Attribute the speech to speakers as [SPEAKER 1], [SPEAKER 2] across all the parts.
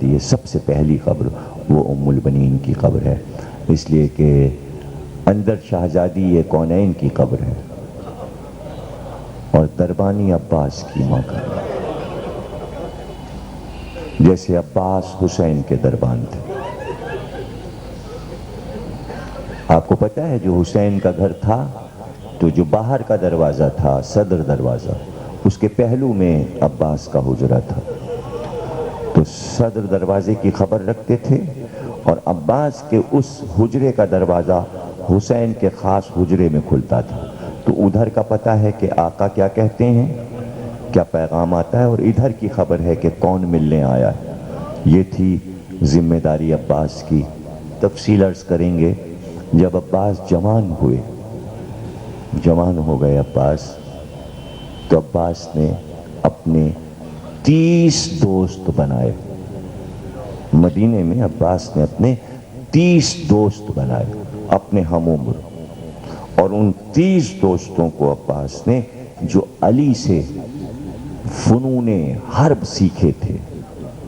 [SPEAKER 1] جاتی ہے سب سے پہلی قبر وہ ام البنین کی قبر ہے، اس لیے کہ اندر شہزادی یہ کونین کی قبر ہے اور دربانی عباس کی ماں کا، جیسے عباس حسین کے دربان تھے۔ آپ کو پتہ ہے جو حسین کا گھر تھا تو جو باہر کا دروازہ تھا صدر دروازہ، اس کے پہلو میں عباس کا حجرہ تھا، تو صدر دروازے کی خبر رکھتے تھے اور عباس کے اس حجرے کا دروازہ حسین کے خاص حجرے میں کھلتا تھا، تو ادھر کا پتہ ہے کہ آقا کیا کہتے ہیں، کیا پیغام آتا ہے، اور ادھر کی خبر ہے کہ کون ملنے آیا ہے۔ یہ تھی ذمہ داری عباس کی۔ تفصیل عرض کریں گے، جب عباس جوان ہوئے، جوان ہو گئے عباس، تو عباس نے اپنے 30 دوست بنائے۔ مدینے میں عباس نے اپنے 30 دوست بنائے اپنے ہم عمر، اور ان 30 دوستوں کو عباس نے جو علی سے فنون حرب سیکھے تھے،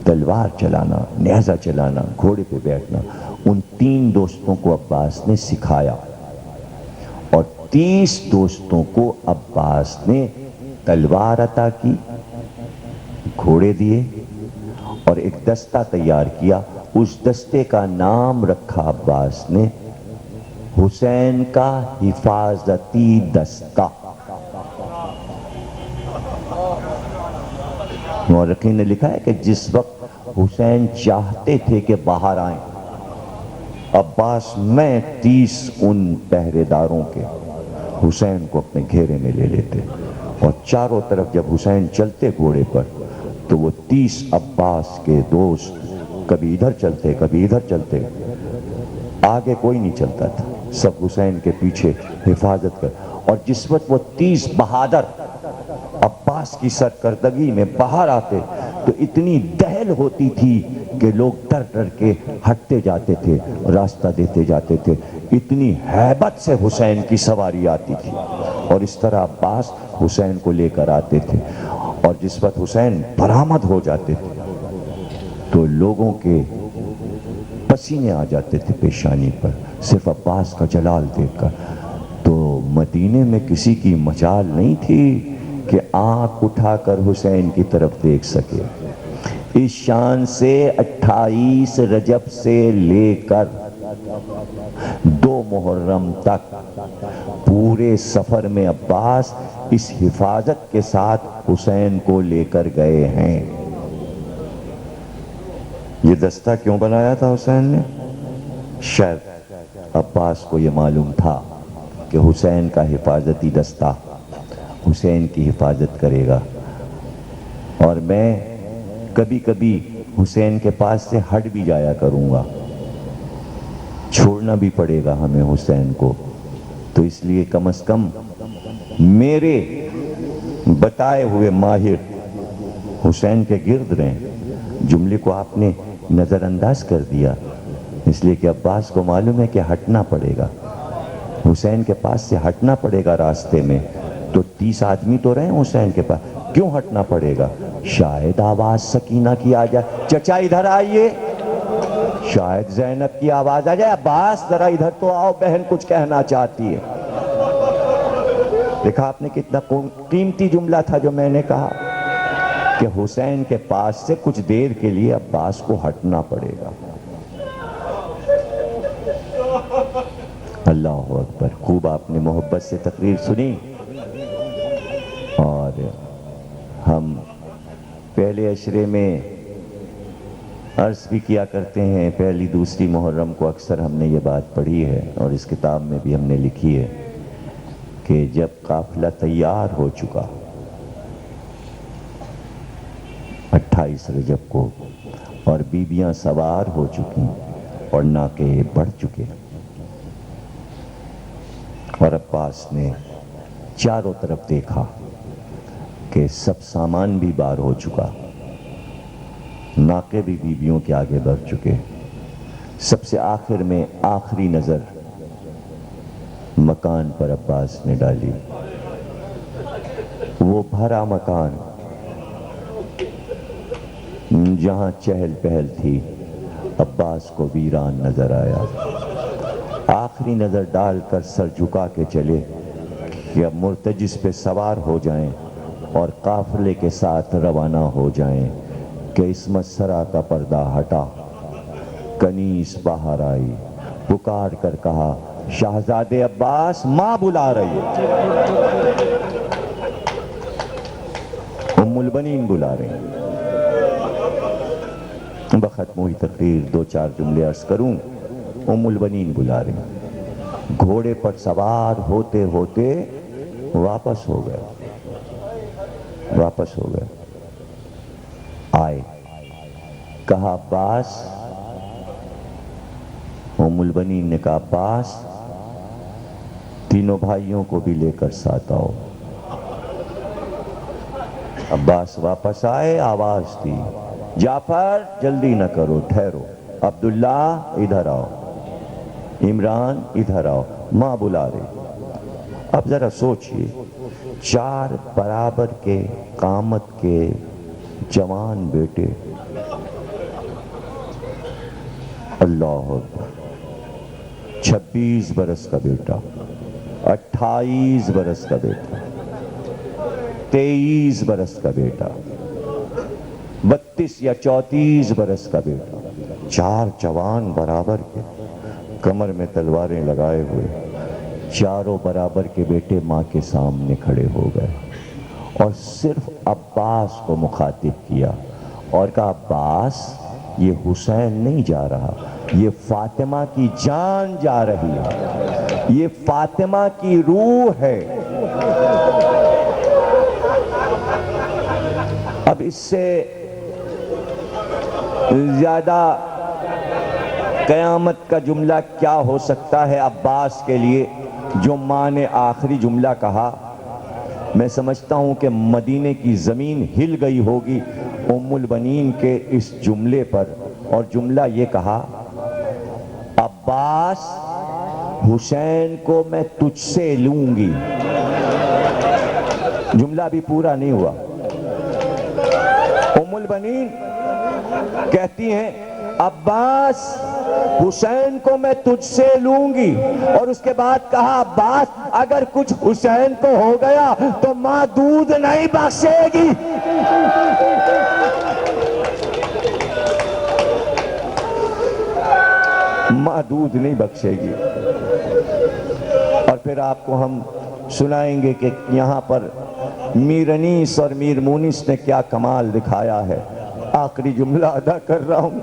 [SPEAKER 1] تلوار چلانا، نیزہ چلانا، گھوڑے پہ بیٹھنا، ان 3 دوستوں کو عباس نے سکھایا، اور 30 دوستوں کو عباس نے تلوار عطا کی، گھوڑے دیے، اور ایک دستہ تیار کیا۔ اس دستے کا نام رکھا عباس نے حسین کا حفاظتی دستہ۔ مورخین نے لکھا ہے کہ جس وقت حسین چاہتے تھے کہ باہر آئیں، عباس میں 30 ان پہرے داروں کے حسین کو اپنے گھیرے میں لے لیتے، اور چاروں طرف جب حسین چلتے گھوڑے پر تو وہ 30 عباس کے دوست کبھی ادھر چلتے کبھی ادھر چلتے، آگے کوئی نہیں چلتا تھا، سب حسین کے پیچھے حفاظت کر۔ اور جس وقت وہ 30 بہادر عباس کی سرکردگی میں باہر آتے تو اتنی دہل ہوتی تھی کہ لوگ ڈر ڈر کے ہٹتے جاتے تھے، راستہ دیتے جاتے تھے، اتنی ہیبت سے حسین کی سواری آتی تھی، اور اس طرح عباس حسین کو لے کر آتے تھے۔ اور جس وقت حسین برآمد ہو جاتے تھے تو لوگوں کے پسینے آ جاتے تھے پیشانی پر، صرف عباس کا جلال دیکھ کر۔ تو مدینے میں کسی کی مجال نہیں تھی کہ آنکھ اٹھا کر حسین کی طرف دیکھ سکے۔ اس شان سے 28 رجب سے لے کر 2 محرم تک پورے سفر میں عباس اس حفاظت کے ساتھ حسین کو لے کر گئے ہیں۔ یہ دستہ کیوں بنایا تھا حسین نے؟ شاید عباس کو یہ معلوم تھا کہ حسین کا حفاظتی دستہ حسین کی حفاظت کرے گا، اور میں کبھی کبھی حسین کے پاس سے ہٹ بھی جایا کروں گا، چھوڑنا بھی پڑے گا ہمیں حسین کو، تو اس لیے کم از کم میرے بتائے ہوئے ماہر حسین کے گرد رہیں۔ جملے کو آپ نے نظر انداز کر دیا، اس لیے کہ عباس کو معلوم ہے کہ ہٹنا پڑے گا، حسین کے پاس سے ہٹنا پڑے گا راستے میں، تو 30 آدمی تو رہے حسین کے پاس، کیوں ہٹنا پڑے گا؟ شاید آواز سکینہ کی آ جائے، چچا ادھر آئیے، شاید زینب کی آواز آ جائے، عباس ذرا ادھر تو آؤ، بہن کچھ کہنا چاہتی ہے۔ دیکھا آپ نے کتنا قیمتی جملہ تھا جو میں نے کہا کہ حسین کے پاس سے کچھ دیر کے لیے عباس کو ہٹنا پڑے گا۔ اللہ اکبر، خوب آپ نے محبت سے تقریر سنی، اور ہم پہلے عشرے میں عرض بھی کیا کرتے ہیں، پہلی دوسری محرم کو اکثر ہم نے یہ بات پڑھی ہے اور اس کتاب میں بھی ہم نے لکھی ہے کہ جب قافلہ تیار ہو چکا 28 رجب کو، اور بیبیاں سوار ہو چکی اور ناقے بڑھ چکے، اور عباس نے چاروں طرف دیکھا کہ سب سامان بھی بار ہو چکا، ناقے بھی بیبیوں کے آگے بڑھ چکے، سب سے آخر میں آخری نظر مکان پر عباس نے ڈالی، وہ بھرا مکان، جہاں چہل پہل تھی عباس کو ویران نظر آیا۔ آخری نظر ڈال کر سر جھکا کے چلے کہ اب مرتجس پہ سوار ہو جائیں اور قافلے کے ساتھ روانہ ہو جائیں کہ عصمت سرا کا پردہ ہٹا۔ کنیز باہر آئی، پکار کر کہا شہزادے عباس ماں بلا رہی ہے۔ ام البنین بلا رہی ہیں۔ بختم ہوئی تقریر دو چار جملے عرض کروں۔ ام البنین بلا رہی ہیں۔ گھوڑے پر سوار ہوتے ہوتے واپس ہو گئے۔ آئے، کہا عباس۔ ام البنین نے کہا عباس تینوں بھائیوں کو بھی لے کر ساتھ آؤ۔ عباس واپس آئے، آواز دی جعفر جلدی نہ کرو، ٹھہرو، عبداللہ ادھر آؤ، عمران ادھر آؤ، ماں بلا رہی۔ اب ذرا سوچئے، 4 برابر کے قامت کے جوان بیٹے، اللہ اکبر، 26 برس کا بیٹا، 28 برس کا بیٹا، 23 برس کا بیٹا، 32 یا 34 برس کا بیٹا، 4 جوان برابر کے، کمر میں تلواریں لگائے ہوئے، چاروں برابر کے بیٹے ماں کے سامنے کھڑے ہو گئے اور صرف عباس کو مخاطب کیا اور کہا عباس یہ حسین نہیں جا رہا، یہ فاطمہ کی جان جا رہی ہے، یہ فاطمہ کی روح ہے۔ اب اس سے زیادہ قیامت کا جملہ کیا ہو سکتا ہے عباس کے لیے؟ جو ماں نے آخری جملہ کہا، میں سمجھتا ہوں کہ مدینے کی زمین ہل گئی ہوگی ام البنین کے اس جملے پر، اور جملہ یہ کہا عباس حسین کو میں تجھ سے لوں گی۔ جملہ بھی پورا نہیں ہوا۔ ام البنین کہتی ہیں عباس حسین کو میں تجھ سے لوں گی، اور اس کے بعد کہا عباس اگر کچھ حسین کو ہو گیا تو ماں دودھ نہیں بخشے گی۔ ماں دودھ نہیں بخشے گی۔ اور پھر آپ کو ہم سنائیں گے کہ یہاں پر میر انیس اور میر مونس نے کیا کمال دکھایا ہے۔ آخری جملہ ادا کر رہا ہوں،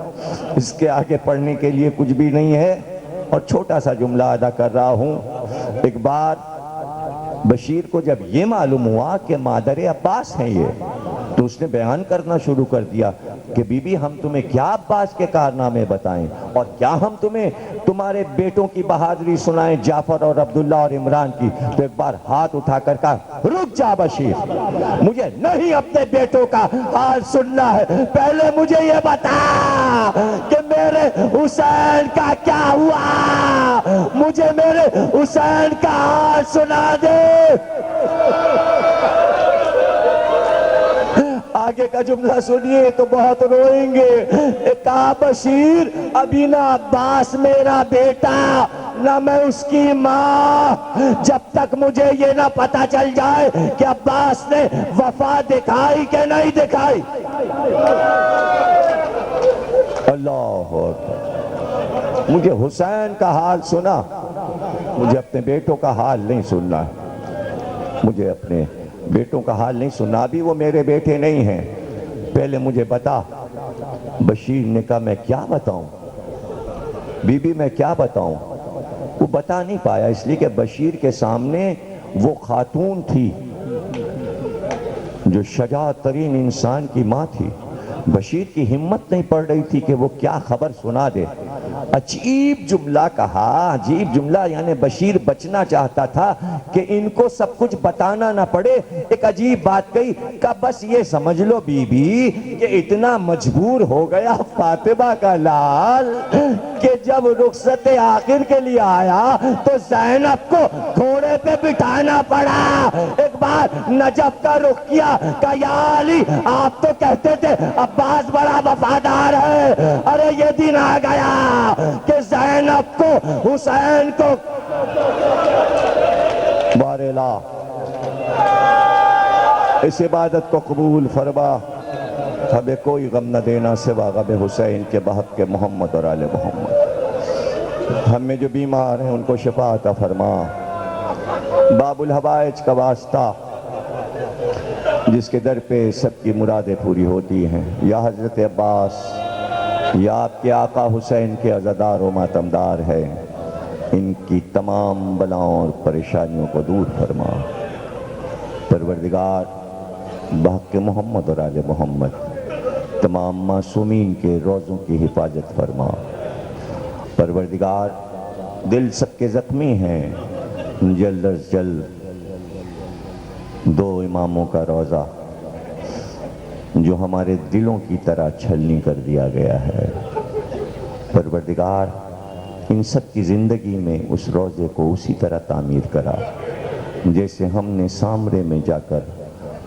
[SPEAKER 1] اس کے آگے پڑھنے کے لیے کچھ بھی نہیں ہے، اور چھوٹا سا جملہ ادا کر رہا ہوں۔ ایک بار بشیر کو جب یہ معلوم ہوا کہ مادر عباس ہیں یہ، تو اس نے بیان کرنا شروع کر دیا کہ بی بی ہم تمہیں کیا عباس کے کارنامے بتائیں، اور کیا ہم تمہیں تمہارے بیٹوں کی بہادری سنائیں، جعفر اور عبداللہ اور عمران کی۔ تو ایک بار ہاتھ اٹھا کر کہا رک جا بشیر، مجھے نہیں اپنے بیٹوں کا حال سننا ہے، پہلے مجھے یہ بتا کہ میرے حسین کا کیا ہوا، مجھے میرے حسین کا حال سنا دے۔ آگے کا جملہ سنیے تو بہت روئیں گے۔ کہا بشیر ابھی نہ عباس میرا بیٹا نہ میں اس کی ماں، جب تک مجھے یہ نہ پتا چل جائے کہ عباس نے وفا دکھائی کہ نہیں دکھائی۔ اللہ اکبر، مجھے حسین کا حال سنا، مجھے اپنے بیٹوں کا حال نہیں سننا ہے، مجھے اپنے بیٹوں کا حال نہیں سننا، ابھی وہ میرے بیٹے نہیں ہیں، پہلے مجھے بتا۔ بشیر نے کہا میں کیا بتاؤں بی بی، میں کیا بتاؤں؟ وہ بتا نہیں پایا، اس لیے کہ بشیر کے سامنے وہ خاتون تھی جو شجاعت ترین انسان کی ماں تھی۔ بشیر کی ہمت نہیں پڑ رہی تھی کہ وہ کیا خبر سنا دے۔ عجیب جملہ کہا، عجیب جملہ، یعنی بشیر بچنا چاہتا تھا کہ ان کو سب کچھ بتانا نہ پڑے۔ ایک عجیب بات کہی کہ بس یہ سمجھ لو بی بی کہ اتنا مجبور ہو گیا فاطمہ کا لال کہ جب رخصت آخر کے لیے آیا تو زینب کو گھوڑے پہ بٹھانا پڑا۔ ایک بار نجف کا رخ کیا کہ یا علی آپ تو کہتے تھے عباس بڑا وفادار ہے، ارے یہ دن آ گیا کہ زینب کو حسین کو بارلا اس عبادت کو قبول فرما، ہمیں کوئی غم نہ دینا سوا غم حسین کے بحق کے محمد اور آل محمد۔ ہم میں جو بیمار ہیں ان کو شفا عطا فرما۔ باب الحوائج کا واسطہ جس کے در پہ سب کی مرادیں پوری ہوتی ہیں، یا حضرت عباس یا آپ کے آقا حسین کے عزادار و ماتمدار ہے، ان کی تمام بلاؤں اور پریشانیوں کو دور فرما۔ پروردگار بحق محمد اور آل محمد تمام معصومین کے روزوں کی حفاظت فرما۔ پروردگار دل سب کے زخمی ہیں، جلد از جلد دو اماموں کا روزہ جو ہمارے دلوں کی طرح چھلنی کر دیا گیا ہے، پروردگار ان سب کی زندگی میں اس روزے کو اسی طرح تعمیر کرا جیسے ہم نے سامرے میں جا کر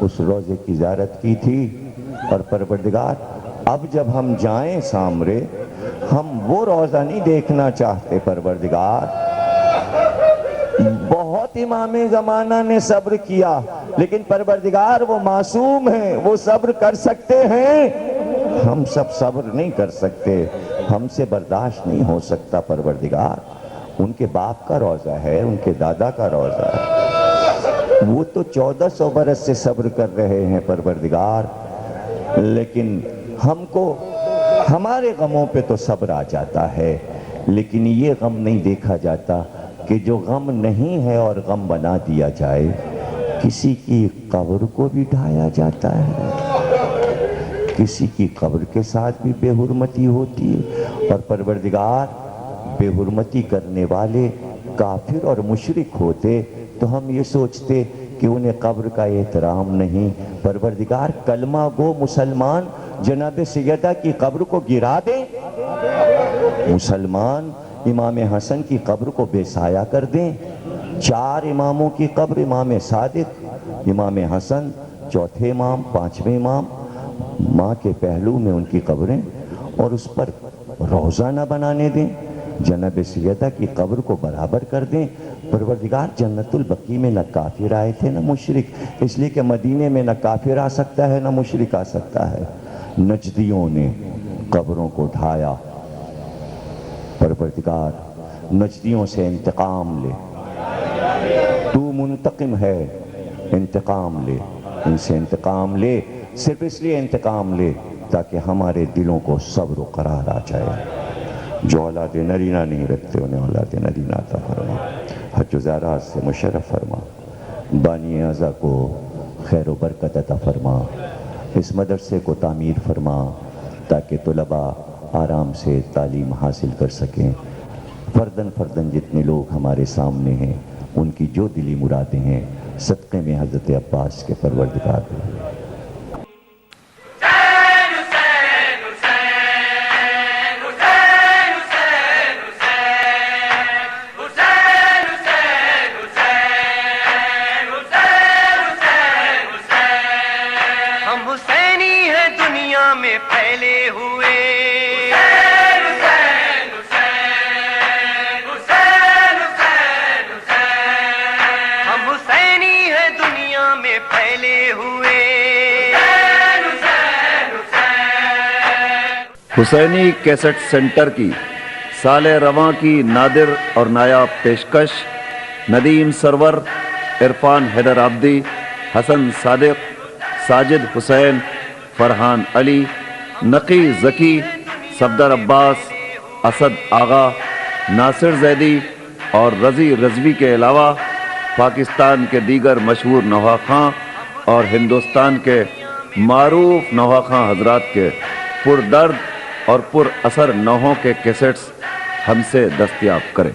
[SPEAKER 1] اس روزے کی زیارت کی تھی۔ اور پروردگار اب جب ہم جائیں سامرے، ہم وہ روزہ نہیں دیکھنا چاہتے پروردگار۔ بہت امام زمانہ نے صبر کیا، لیکن پروردگار وہ معصوم ہیں، وہ صبر کر سکتے ہیں، ہم سب صبر نہیں کر سکتے، ہم سے برداشت نہیں ہو سکتا پروردگار۔ ان کے باپ کا روزہ ہے، ان کے دادا کا روزہ ہے، وہ تو 1400 برس سے صبر کر رہے ہیں پروردگار، لیکن ہم کو ہمارے غموں پہ تو صبر آ جاتا ہے، لیکن یہ غم نہیں دیکھا جاتا کہ جو غم نہیں ہے اور غم بنا دیا جائے۔ کسی کی قبر کو بھی ڈھایا جاتا ہے، کسی کی قبر کے ساتھ بھی بے حرمتی ہوتی ہے، اور پروردگار بے حرمتی کرنے والے کافر اور مشرک ہوتے تو ہم یہ سوچتے کہ انہیں قبر کا احترام نہیں۔ پروردگار کلمہ گو مسلمان جناب سیدہ کی قبر کو گرا دیں، مسلمان امام حسن کی قبر کو بے سایہ کر دیں۔ 4 اماموں کی قبر، امام صادق، امام حسن، چوتھے امام، 5ویں امام، ماں کے پہلو میں ان کی قبریں، اور اس پر روزہ نہ بنانے دیں، جناب سیدہ کی قبر کو برابر کر دیں۔ پروردگار جنت البقیع میں نہ کافر آئے تھے نہ مشرک، اس لیے کہ مدینے میں نہ کافر آ سکتا ہے نہ مشرک آ سکتا ہے۔ نجدیوں نے قبروں کو ڈھایا، پروردگار نجدیوں سے انتقام لے، تو منتقم ہے، انتقام لے، ان سے انتقام لے، صرف اس لیے انتقام لے تاکہ ہمارے دلوں کو صبر و قرار آ جائے۔ جو اولاد نرینہ نہیں رکھتے انہیں اولاد نرینہ عطا فرما، حج و زیارات سے مشرف فرما، بانی اعضا کو خیر و برکت عطا فرما، اس مدرسے کو تعمیر فرما تاکہ طلباء آرام سے تعلیم حاصل کر سکیں۔ فردن فردن جتنے لوگ ہمارے سامنے ہیں ان کی جو دلی مرادیں ہیں صدقے میں حضرت عباس کے پروردگار دے۔
[SPEAKER 2] پھیلے ہوئے ہم حسینی ہیں دنیا میں پھیلے ہوئے۔
[SPEAKER 3] حسینی کیسٹ سینٹر کی سال رواں کی نادر اور نایاب پیشکش، ندیم سرور، عرفان حیدر عابدی، حسن صادق، ساجد حسین، فرحان علی، نقی ذکی، صفدر عباس، اسد آغا، ناصر زیدی اور رضی رضوی کے علاوہ پاکستان کے دیگر مشہور نواخواں اور ہندوستان کے معروف نواخواں حضرات کے پردرد اور پر اثر نوحوں کے کیسٹس ہم سے دستیاب کریں۔